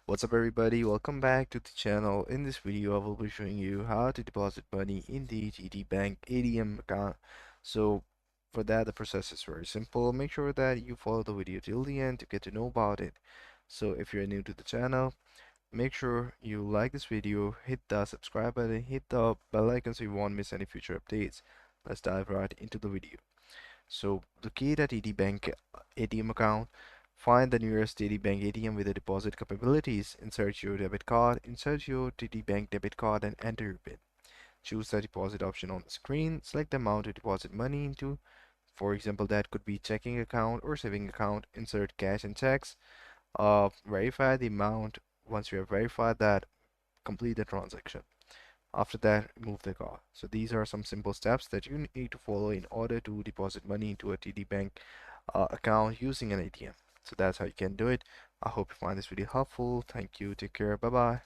What's up everybody, welcome back to the channel. In this video I will be showing you how to deposit money in the TD Bank ATM account. So for that the process is very simple. Make sure that you follow the video till the end to get to know about it. So if you're new to the channel, make sure you like this video, hit the subscribe button, hit the bell icon so you won't miss any future updates. Let's dive right into the video. So locate a TD Bank ATM account. Find the nearest TD Bank ATM with the deposit capabilities. Insert your debit card. Insert your TD Bank debit card and enter your PIN. Choose the deposit option on the screen. Select the amount to deposit money into. For example, that could be checking account or saving account. Insert cash and checks. Verify the amount. Once you have verified that, complete the transaction. After that, remove the card. So these are some simple steps that you need to follow in order to deposit money into a TD Bank account using an ATM. So that's how you can do it. I hope you find this video helpful. Thank you. Take care. Bye bye.